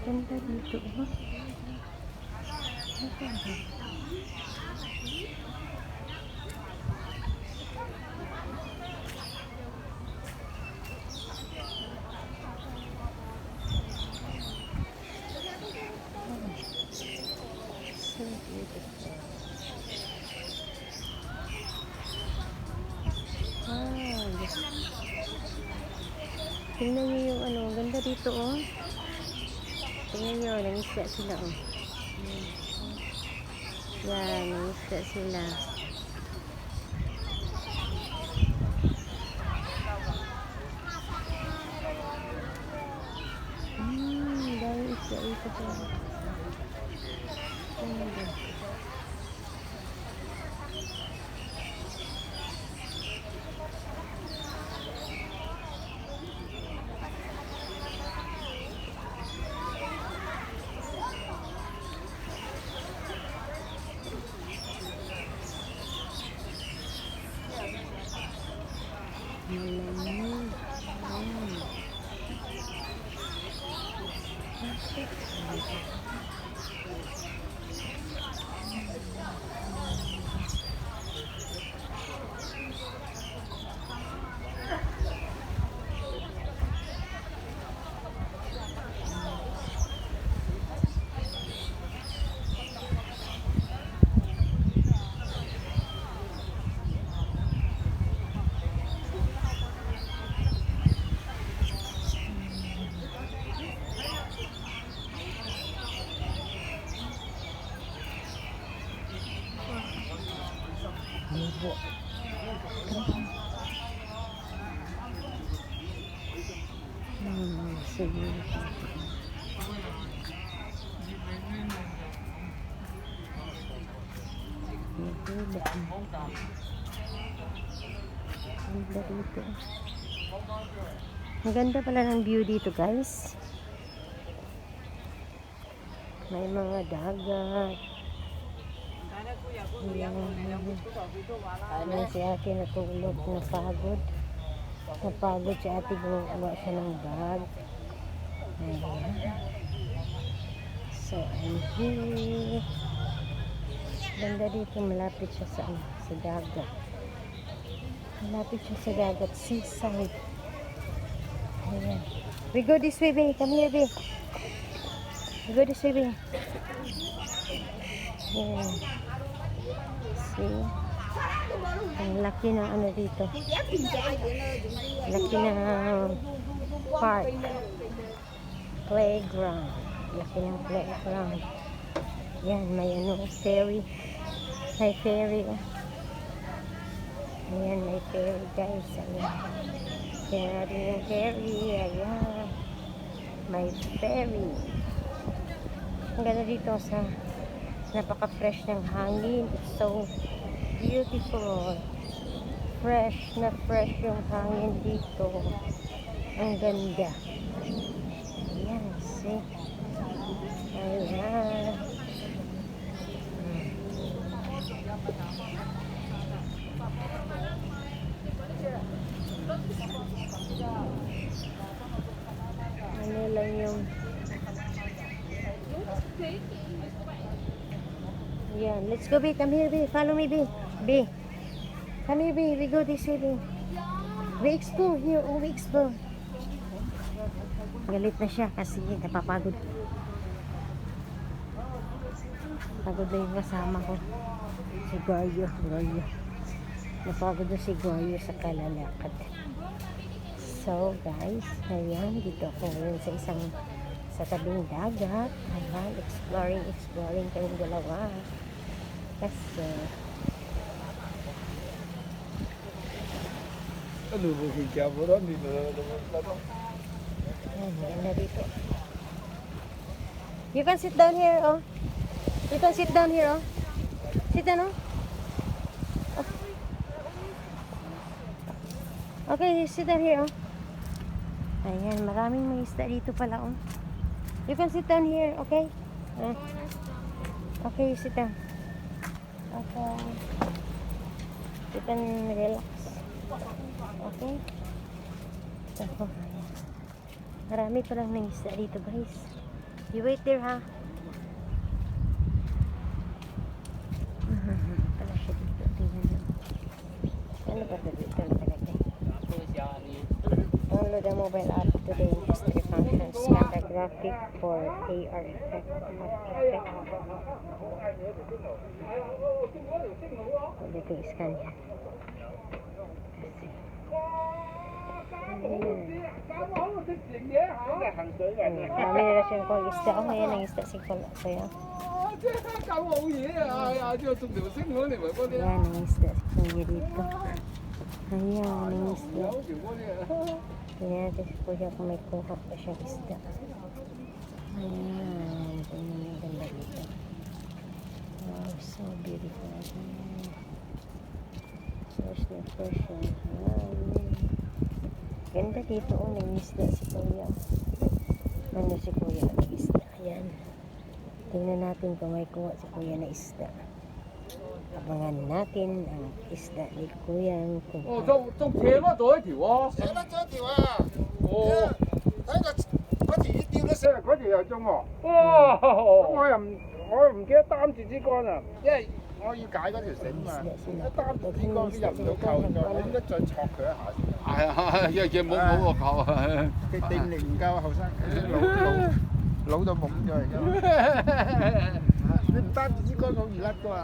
Ganda dito, oh. So beautiful. Yes. Tingnan niyo yung ano, ganda dito, oh. Tingnan niyo, nangisda sila, oh. Yan, nangisda sila. Dahil isda ito pa. Malamig. Libo. Sige. Ang ganda pala ng view dito, guys. May mga dagat. Ano si ate natulog, napagod si ate, gumawa siya ng bag. Ayan. So I'm here. Ganda dito, malapit siya sa dagat. Malapit siya sa dagat, seaside. Ayan. We go this way, babe. Come here, babe. We go this way, babe. Ayan. See? Ang laki ng ano dito. Laki ng park. Playground. Laki ng playground. Yan, may ano, ferry. May ferry. Ayan, may ferry, guys. Ayan. Kaya rin yung ferry. Ayan. May ferry. Ang ganda dito sa napaka-fresh ng hangin. It's so beautiful. Fresh na fresh yung hangin dito. Ang ganda. Ayan, see? Ayan. Ano lang yung yeah, let's go, B. Come here, B. Follow me, B. B. Come here, B. We go this way, B. We explore here. Oh, we explore. Galit na siya kasi napapagod. Pagod na yung kasama ko. Si Goyo. Napagod na si Goyo sa kalalakad. So, guys, ayan. Dito ako ngayon sa tabing dagat. Ayan, exploring kayong dalawa. Kasi ano ba yung camera? Hindi na naman tanong. ayan, maganda dito. You can sit down here, oh. You can sit down here, oh. Sit down, oh. Okay, sit down here, oh. Ayan, maraming may isda dito pala, oh. You can sit down here, okay? Okay, sit down. Okay. You can relax. Okay? So, marami palang nangisda dito, guys. You wait there, ha? Pala siya dito. Tingnan nyo. Ano ba ito dito talaga? Download the mobile app today. History functions. Camera graphic for AR effect. Pwede ito i-scan yan. Marami nila siyang kong isda. Oh, ayan ang isda si Kuya. 即係搞好嘢啊！哎呀，呢個仲條星喎，你咪嗰啲 Ayan ang isda si Kuya dito. Ayan ang isda. 有條嗰啲啊。 Tingnan natin si Kuya kung may kuha pa siyang isda. Ayan. Tingnan mo yung ganda dito. Wow, so beautiful. Fresh na fresh. Ayan. Ganda dito. Oh, may isda si Kuya. Ano si Kuya may isda. Ayan. Tingnan natin kung may kuha si Kuya na isda. Abangan natin ang isda ni Kuya. 哦，仲扯得到一條喎。扯得咗一條啊！哦，睇個嗰條魚釣得上，嗰條又中喎。哇！咁我又唔記得擔住支竿啊，因為我要解嗰條繩嘛。一擔住支竿都入唔到扣，我應該再戳佢一下先。係啊，亦冇個球啊。佢定力唔夠後生，老到懵咗而家。你唔擔住支竿好易甩噶嘛？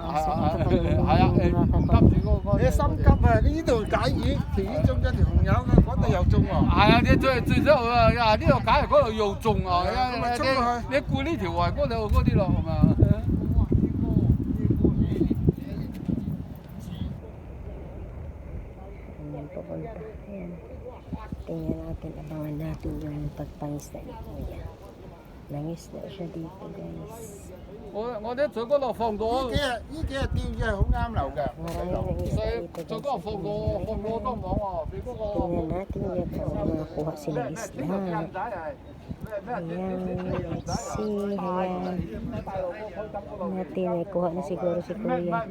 係啊，擔住嗰個。你心急啊！你呢度解魚，條魚中咗條紅友嘅，嗰度又中喎。係啊，你最之後啊，呢度解嚟嗰度又中啊！你顧呢條圍嗰度嗰啲咯，係嘛？ Ayan, pupunta. Ayan. Tingnan natin, abangan natin yung pagpangisda ni Kuya. Nangisda siya dito, guys. 我哋在嗰度放到，呢幾日釣魚係好啱流㗎。 Marami nangisda 在 dito, 在嗰度 guys. 放過當網喎，俾嗰個。 Tingnan natin yan kung makakuha silang isda. Ayan, let's see. Ayan. Natin, may kuha na siguro si Kuya.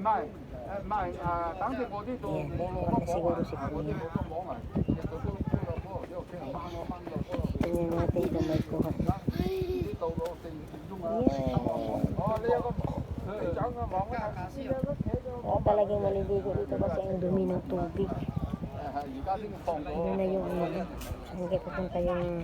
唔係等住嗰啲度 Ayan, 網 kuha na siguro si Kuya. Tingnan natin kung may kuha. Ayan. Talagang maliligo dito kasi ang dumi ng tubig. 而家先放咗。 Ano na yung ano, hindi pupunta yung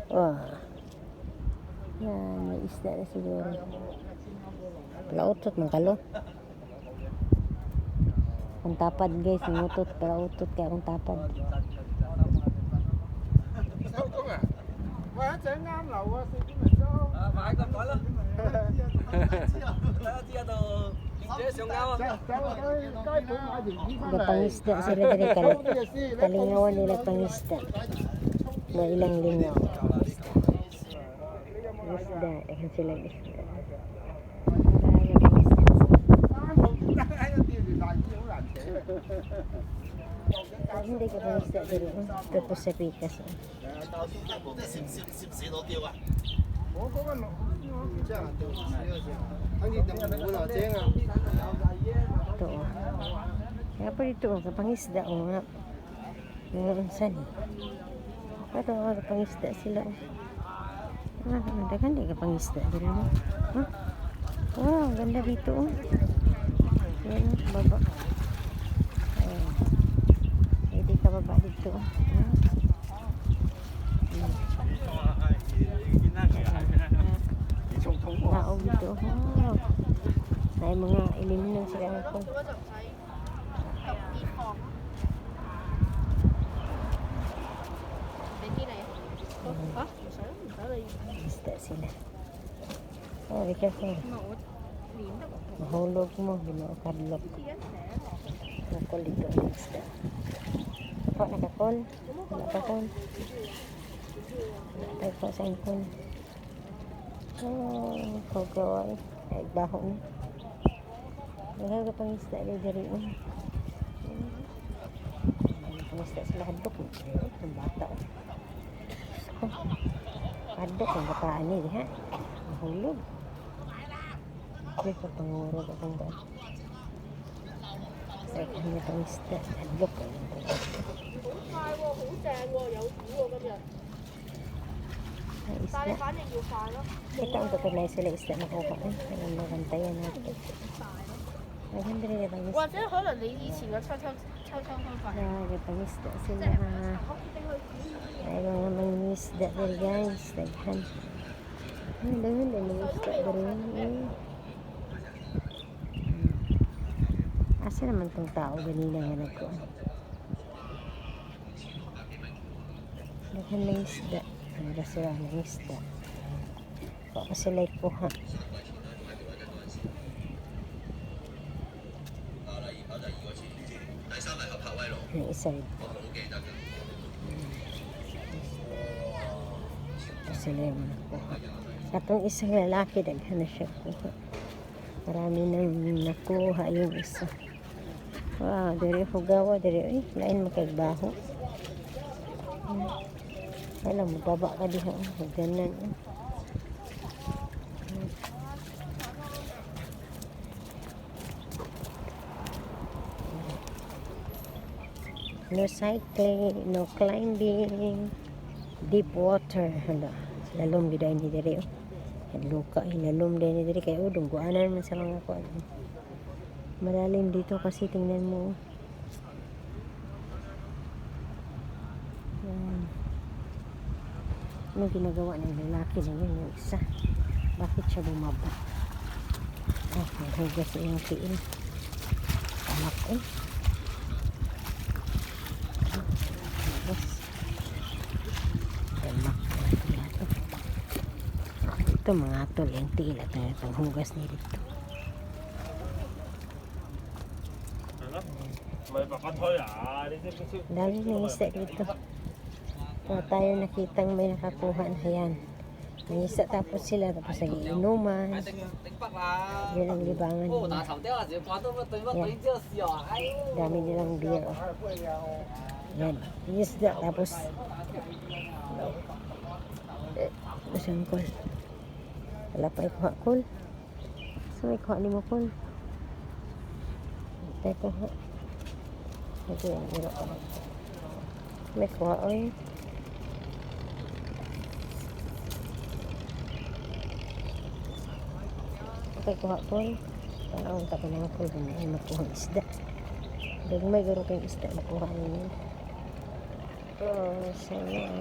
wah. Yan, may isda na siguro. Palautot ng kalo. Ang tapad guys, umutot, palautot kaya akong tapad. 收工啊！喂，一隻啱流啊，4點零鐘。買咁耐啦。睇下知道記者上鈎啊！走去街鋪買條魚翻嚟。Nagpangisda sila dali kalingawan nila pangisda. Na ilang lingaw. Isda, ayan sila isda. Ay, hindi ka pangisda dali. Tapos sa pikas. 攝到釣啊！我嗰個即係好似等本來正啊。 Ito oh. Kaya pa dito oh, kapangisda oh nga. Ngayon saan eh. Pero kapangisda sila oh. Dagan di kapangisda dito mo. Huh? Wow, ganda dito oh. Yan oh, baba. Ayan. Pwede ka baba dito oh. Naog dito. Wow. May mga ilimin sila ako. Isda sila. Oh, be careful. Mahulog mo, binukadlok. Nakol dito ang isda. Ako, nakakol. Wala pa kol. Wala tayo pa sa ingkol. Oh, kagawal. Ay, baho na. Mahal ka pang isda ni Dari. Adok mo. Itong bata. So, adok ang bataan nila, ha? Mahulog. May kapanguro ka kung ba. Sa kanya itong isda. Adok ang bata. Ang isda. Ito ang tutunay sila isda na kuha. Alam mo, kantayan natin. Maganda rin itong isda. 或者可能你以前嘅抽方法。 Grabe, pangisda sila. Ay, mga mangisda dali guys. Daghan. Ay, daghan din mangisda dali. Asa naman tong tao ganina nga nagkuhan. Daghan mangisda. Ano ba sila mangisda? Baka sila ikuha. Ang isa rin. Sila yung nakuha. Katong isang lalaki, daghan na siya kuha. Marami nang nakuha yung isa. Wow, diri hugawa, diri. Ay, lain makagbaho. Alam mo, baba ka diha. Ganan. No cycling, no climbing, deep water. Hala, lalom giday ni diri. Luka, lalom din ni diri kay udong guanan man sa mga kuan. Malalim dito kasi tingnan mo. Yan. Ano ginagawa ng lalaki na yun yung isa? Bakit siya bumaba? Ah, naghugas yung tiil. Anak eh. Hugas. Anak. Ito mga tol yung tiil at ang hugas nila dito. Dami ng isda dito. Kaya tayo nakitang may nakakuha na yan. May isa tapos sila tapos nagiinuman. Yan ang libangan nila. Yan. Dami nilang beer. Oh. Yan. Isda tapos masang kol. Wala pa ikuha kol. So may kuha ni mo kol. Tayo kuha. Ito yan. May kuha oy. Okay, kuha kol. Parang ang tapin ng kol. Ay makuha isda. Dagmay garo kayong isda makuha ninyo. Oh, sana.